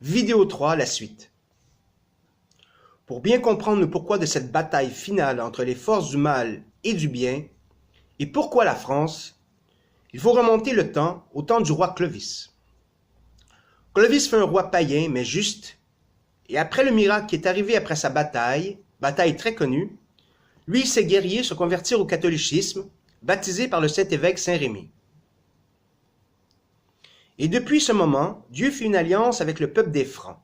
Vidéo 3, la suite. Pour bien comprendre le pourquoi de cette bataille finale entre les forces du mal et du bien, et pourquoi la France, il faut remonter le temps au temps du roi Clovis. Clovis fut un roi païen mais juste, et après le miracle qui est arrivé après sa bataille très connue, lui et ses guerriers se convertirent au catholicisme, baptisés par le Saint-Évêque Saint-Rémy. Et depuis ce moment, Dieu fit une alliance avec le peuple des Francs.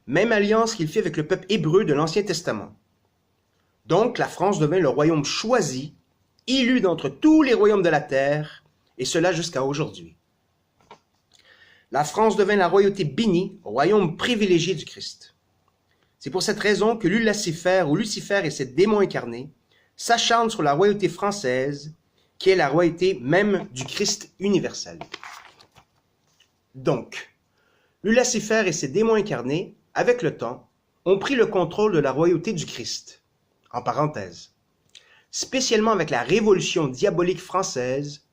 Même alliance qu'il fit avec le peuple hébreu de l'Ancien Testament. Donc la France devint le royaume choisi, élu d'entre tous les royaumes de la terre, et cela jusqu'à aujourd'hui. La France devint la royauté bénie, royaume privilégié du Christ. C'est pour cette raison que Lucifer et ses démons incarnés s'acharnent sur la royauté française, qui est la royauté même du Christ universel. Donc, Lucifer et ses démons incarnés, avec le temps, ont pris le contrôle de la royauté du Christ, en parenthèse, spécialement avec la révolution diabolique française,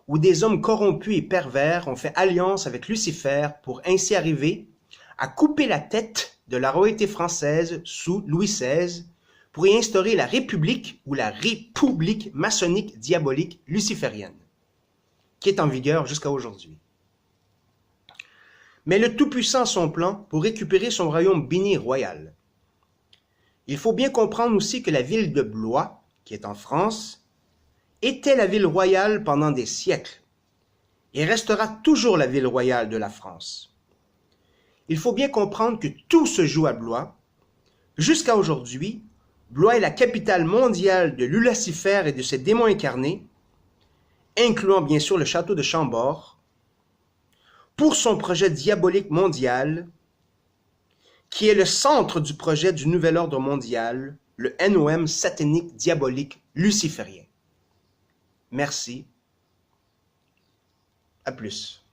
où des hommes corrompus et pervers ont fait alliance avec Lucifer pour ainsi arriver à couper la tête de la royauté française sous Louis XVI pour y instaurer la République ou la République maçonnique diabolique luciférienne, qui est en vigueur jusqu'à aujourd'hui. Mais le Tout-Puissant a son plan pour récupérer son royaume béni royal. Il faut bien comprendre aussi que la ville de Blois, qui est en France, était la ville royale pendant des siècles et restera toujours la ville royale de la France. Il faut bien comprendre que tout se joue à Blois. Jusqu'à aujourd'hui, Blois est la capitale mondiale de Lucifer et de ses démons incarnés, incluant bien sûr le château de Chambord, pour son projet diabolique mondial, qui est le centre du projet du nouvel ordre mondial, le NOM satanique diabolique luciférien. Merci. À plus.